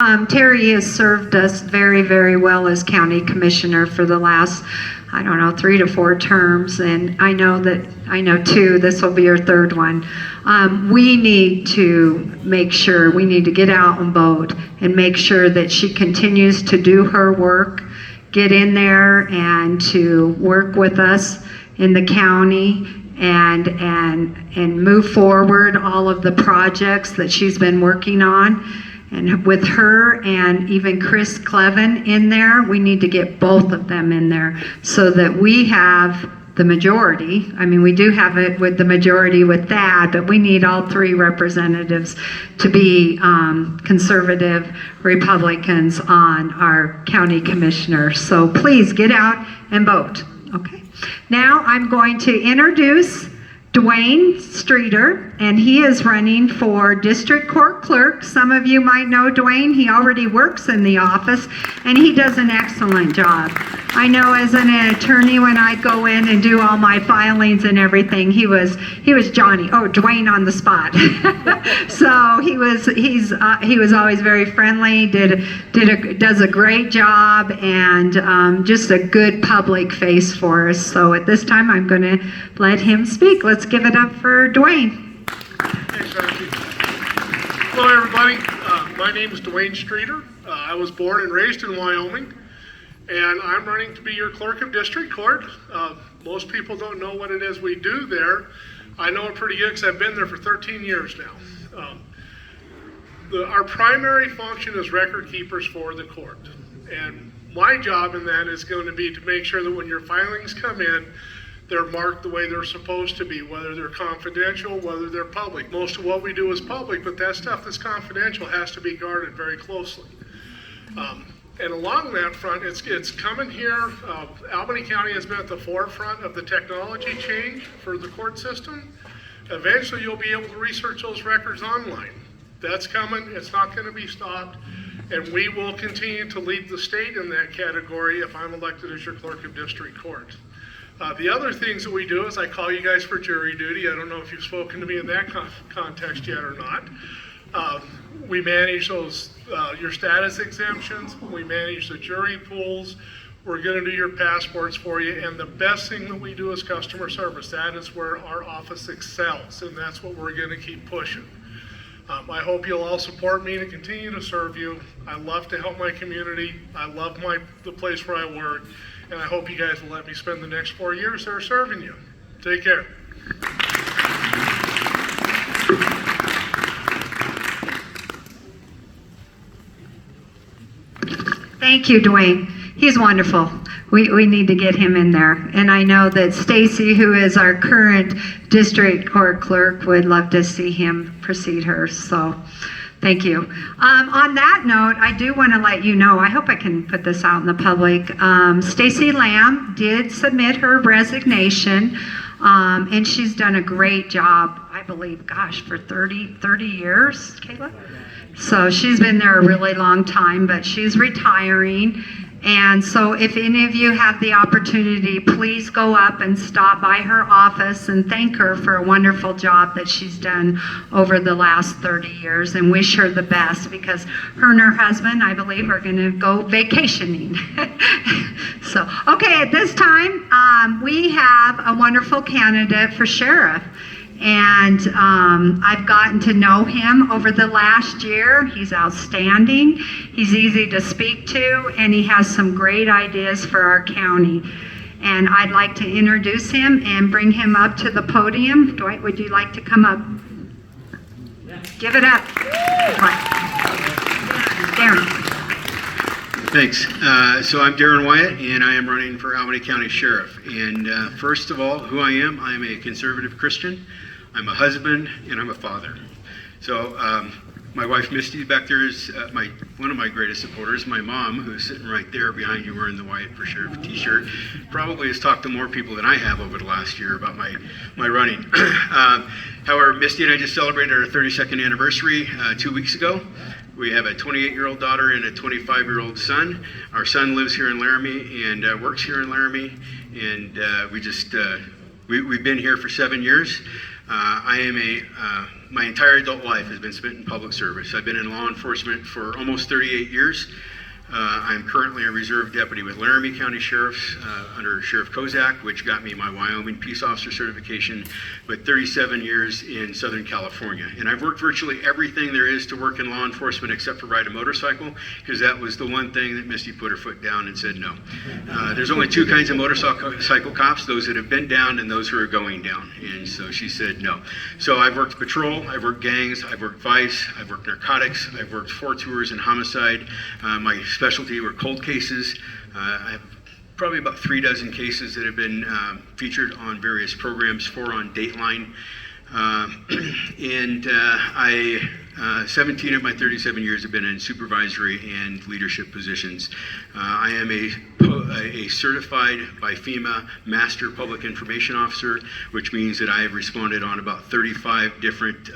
Terry has served us very, very well as county commissioner for the last, I don't know, 3 to 4 terms, and I know 2, this will be her 3rd one. We need to make sure, we need to get out and vote and make sure that she continues to do her work, get in there and to work with us in the county and move forward all of the projects that she's been working on. And with her and even Chris Clevin in there, we need to get both of them in there so that we have the majority. I mean, we do have it with the majority with that, but we need all 3 representatives to be conservative Republicans on our county commissioners. So please get out and vote. Okay. Now I'm going to introduce Dwayne Streeter, and he is running for District Court Clerk. Some of you might know Dwayne. He already works in the office, and he does an excellent job. I know as an attorney, when I go in and do all my filings and everything, he was Dwayne on the spot. So he was always very friendly, does a great job, and just a good public face for us. So at this time, I'm going to let him speak. Let's give it up for Dwayne. Thanks, Rocky. Hello, everybody. My name is Dwayne Streeter. I was born and raised in Wyoming, and I'm running to be your clerk of district court. Most people don't know what it is we do there. I know it pretty good because I've been there for 13 years now. Our primary function is record keepers for the court, and my job in that is going to be to make sure that when your filings come in, they're marked the way they're supposed to be, whether they're confidential, whether they're public. Most of what we do is public, but that stuff that's confidential has to be guarded very closely. And along that front, it's coming here. Albany County has been at the forefront of the technology change for the court system. Eventually, you'll be able to research those records online. That's coming. It's not going to be stopped. And we will continue to lead the state in that category if I'm elected as your clerk of district court. The other things that we do is I call you guys for jury duty. I don't know if you've spoken to me in that context yet or not. We manage those your status exemptions. We manage the jury pools. We're going to do your passports for you. And the best thing that we do is customer service. That is where our office excels, and that's what we're going to keep pushing. I hope you'll all support me to continue to serve you. I love to help my community. I love the place where I work. And I hope you guys will let me spend the next 4 years there serving you. Take care. Thank you, Dwayne. He's wonderful. We need to get him in there. And I know that Stacy, who is our current district court clerk, would love to see him precede her. So thank you. On that note, I do want to let you know, I hope I can put this out in the public. Stacy Lamb did submit her resignation, and she's done a great job, I believe, gosh, for 30 years, Kayla? So she's been there a really long time, but she's retiring. And so if any of you have the opportunity, please go up and stop by her office and thank her for a wonderful job that she's done over the last 30 years and wish her the best, because her and her husband, I believe, are going to go vacationing. So, okay, at this time, we have a wonderful candidate for sheriff. And I've gotten to know him over the last year. He's outstanding. He's easy to speak to, and he has some great ideas for our county. And I'd like to introduce him and bring him up to the podium. Dwight, would you like to come up? Give it up. Darren. Thanks. So I'm Darren Wyatt, and I am running for Albany County Sheriff. And first of all, who I am a conservative Christian. I'm a husband, and I'm a father. So my wife Misty back there is one of my greatest supporters. My mom, who's sitting right there behind you wearing the Wyatt for Sheriff t-shirt, probably has talked to more people than I have over the last year about my running. However, Misty and I just celebrated our 32nd anniversary 2 weeks ago. We have a 28-year-old daughter and a 25-year-old son. Our son lives here in Laramie and works here in Laramie, and we've been here for 7 years. My entire adult life has been spent in public service. I've been in law enforcement for almost 38 years. I'm currently a reserve deputy with Laramie County Sheriff's under Sheriff Kozak, which got me my Wyoming Peace Officer certification, but 37 years in Southern California. And I've worked virtually everything there is to work in law enforcement except for ride a motorcycle, because that was the one thing that Misty put her foot down and said no. There's only two kinds of motorcycle cops, those that have been down and those who are going down. And so she said no. So I've worked patrol, I've worked gangs, I've worked vice, I've worked narcotics, I've worked 4 tours in homicide. My specialty were cold cases. I have probably about 3 dozen cases that have been featured on various programs, 4 on Dateline. 17 of my 37 years have been in supervisory and leadership positions. I am a certified by FEMA Master Public Information Officer, which means that I have responded on about 35 different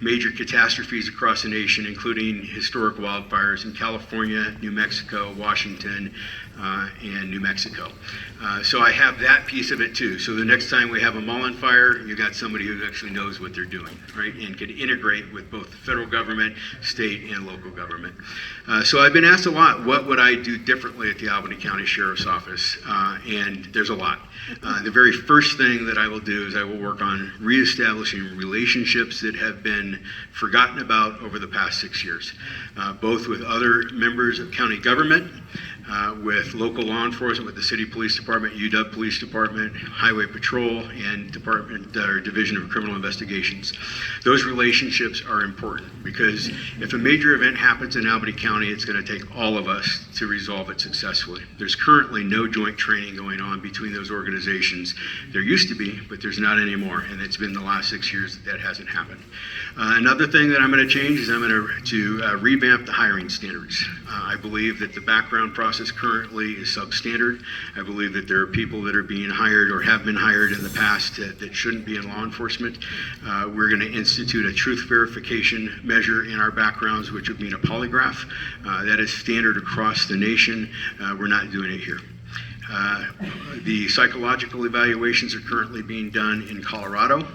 major catastrophes across the nation, including historic wildfires in California, New Mexico, Washington, and New Mexico. So I have that piece of it too. So the next time we have a mall on fire, you got somebody who actually knows what they're doing, right? And can integrate with both the federal government, state, and local government. So I've been asked a lot, what would I do differently at the Albany County Sheriff's Office? And there's a lot. The very first thing that I will do is I will work on reestablishing relationships that have been forgotten about over the past 6 years, both with other members of county government, with local law enforcement, with the City Police Department, UW Police Department, Highway Patrol, and Division of Criminal Investigations. Those relationships are important because if a major event happens in Albany County, it's going to take all of us to resolve it successfully. There's currently no joint training going on between those organizations. There used to be, but there's not anymore, and it's been the last 6 years that hasn't happened. Another thing that I'm going to change is I'm going to revamp the hiring standards. I believe that the background process currently is substandard. I believe that there are people that are being hired or have been hired in the past that shouldn't be in law enforcement. We're going to institute a truth verification measure in our backgrounds, which would mean a polygraph. That is standard across the nation. We're not doing it here. The psychological evaluations are currently being done in Colorado.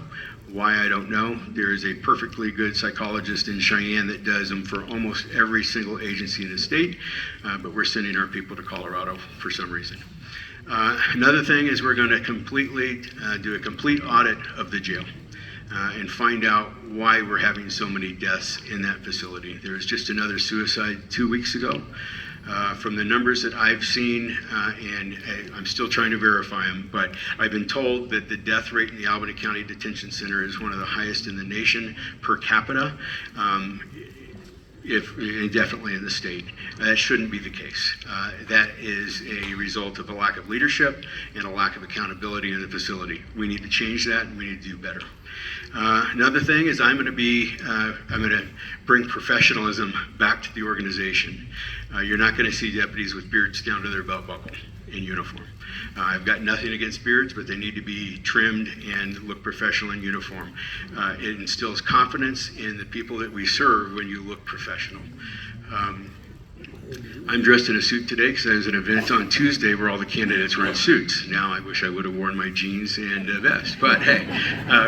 Why, I don't know. There is a perfectly good psychologist in Cheyenne that does them for almost every single agency in the state, but we're sending our people to Colorado for some reason. Another thing is we're going to do a complete audit of the jail and find out why we're having so many deaths in that facility. There was just another suicide 2 weeks ago. From the numbers that I've seen, and I'm still trying to verify them, but I've been told that the death rate in the Albany County Detention Center is one of the highest in the nation per capita, definitely in the state. That shouldn't be the case. That is a result of a lack of leadership and a lack of accountability in the facility. We need to change that, and we need to do better. Another thing is I'm going to bring professionalism back to the organization. You're not going to see deputies with beards down to their belt buckle in uniform. I've got nothing against beards, but they need to be trimmed and look professional in uniform. It instills confidence in the people that we serve when you look professional. I'm dressed in a suit today because there was an event on Tuesday where all the candidates were in suits. Now I wish I would have worn my jeans and a vest. But hey,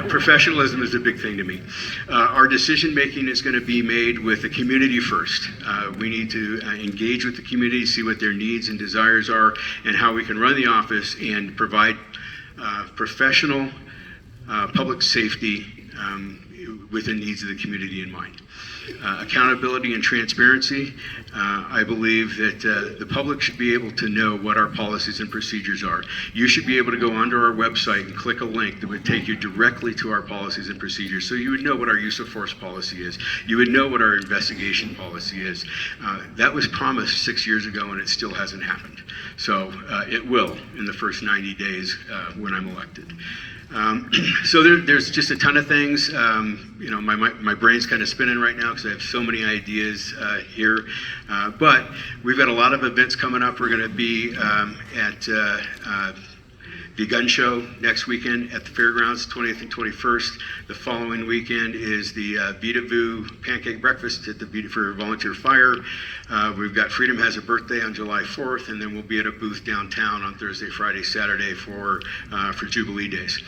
professionalism is a big thing to me. Our decision making is going to be made with the community first. We need to engage with the community, see what their needs and desires are, and how we can run the office and provide professional public safety with the needs of the community in mind. Accountability and transparency. I believe that the public should be able to know what our policies and procedures are. You should be able to go onto our website and click a link that would take you directly to our policies and procedures, so you would know what our use of force policy is. You would know what our investigation policy is. That was promised 6 years ago and it still hasn't happened. So it will in the first 90 days when I'm elected. So there's just a ton of things. My brain's kind of spinning right now because I have so many ideas here. But we've got a lot of events coming up. We're going to be at the gun show next weekend at the fairgrounds, 20th and 21st. The following weekend is the Vita Vu pancake breakfast at the for volunteer fire. We've got Freedom has a birthday on July 4th, and then we'll be at a booth downtown on Thursday, Friday, Saturday for Jubilee Days.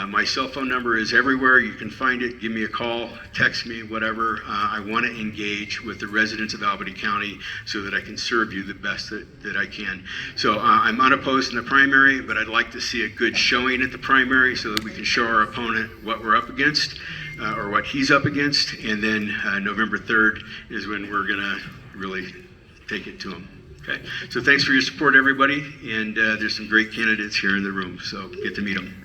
My cell phone number is everywhere. You can find it. Give me a call, text me, whatever. I want to engage with the residents of Albany County so that I can serve you the best that I can. So I'm unopposed in the primary, but I'd like to see a good showing at the primary so that we can show our opponent what we're up against, or what he's up against, and then November 3rd is when we're going to really take it to him. Okay, so thanks for your support, everybody, and there's some great candidates here in the room, so get to meet them.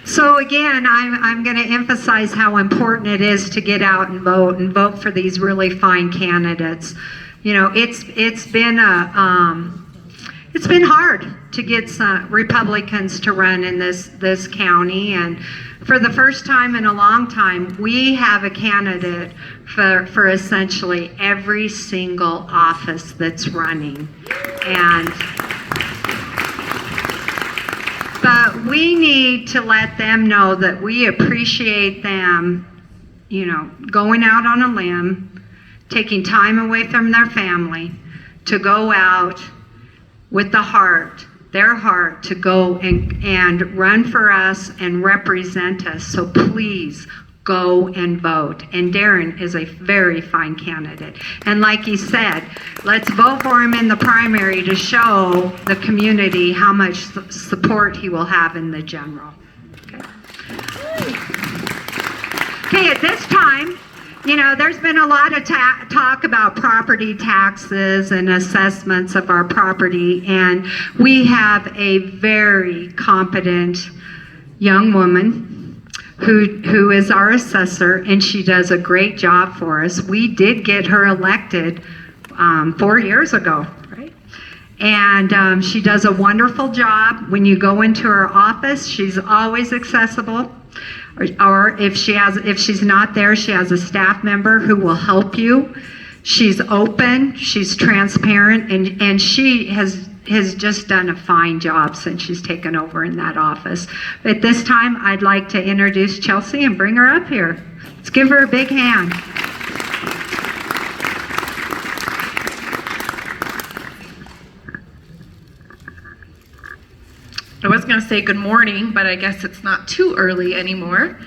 So again, I'm going to emphasize how important it is to get out and vote for these really fine candidates. You know, it's been hard to get some Republicans to run in this county, and for the first time in a long time, we have a candidate for essentially every single office that's running. But we need to let them know that we appreciate them, you know, going out on a limb, taking time away from their family to go out with the heart, their heart, to go and run for us and represent us. So please go and vote. And Darren is a very fine candidate. And like he said, let's vote for him in the primary to show the community how much support he will have in the general. Okay, at this time, you know, there's been a lot of talk about property taxes and assessments of our property, and we have a very competent young woman who is our assessor, and she does a great job for us. We did get her elected 4 years ago, right? And she does a wonderful job. When you go into her office, she's always accessible. Or if she's not there, she has a staff member who will help you. She's open, she's transparent, and she has just done a fine job since she's taken over in that office. At this time, I'd like to introduce Chelsea and bring her up here. Let's give her a big hand. I was going to say good morning, but I guess it's not too early anymore.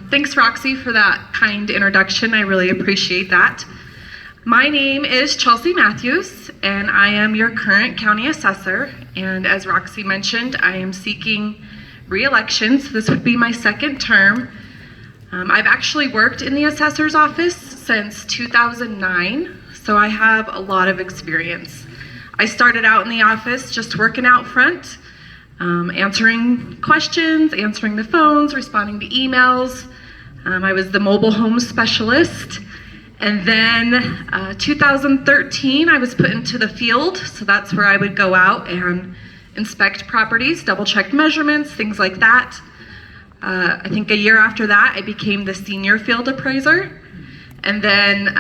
Thanks, Roxy, for that kind introduction. I really appreciate that. My name is Chelsea Matthews, and I am your current county assessor. And as Roxy mentioned, I am seeking re-election, so this would be my second term. I've actually worked in the assessor's office since 2009, so I have a lot of experience. I started out in the office just working out front, answering questions, answering the phones, responding to emails. I was the mobile home specialist. And then 2013, I was put into the field. So that's where I would go out and inspect properties, double check measurements, things like that. I think a year after that, I became the senior field appraiser. And then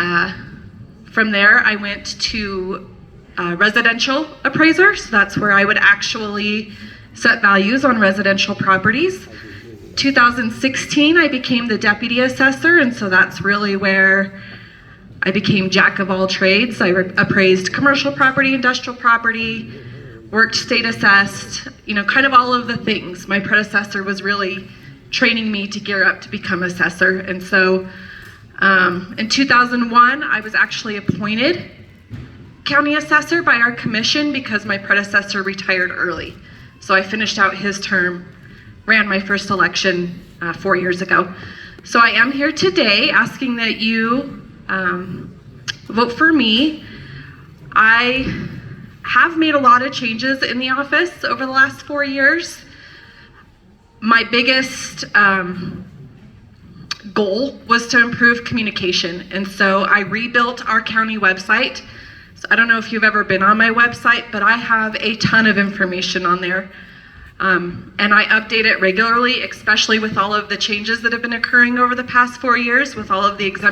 from there, I went to residential appraiser. So that's where I would actually set values on residential properties. 2016, I became the deputy assessor, and so that's really where I became jack of all trades. I appraised commercial property, industrial property, worked state assessed, you know, kind of all of the things. My predecessor was really training me to gear up to become assessor. And so in 2001, I was actually appointed county assessor by our commission because my predecessor retired early. So I finished out his term, ran my first election 4 years ago. So I am here today asking that you vote for me. I have made a lot of changes in the office over the last 4 years. My biggest goal was to improve communication, and so I rebuilt our county website. So I don't know if you've ever been on my website, but I have a ton of information on there. And I update it regularly, especially with all of the changes that have been occurring over the past 4 years with all of the exemptions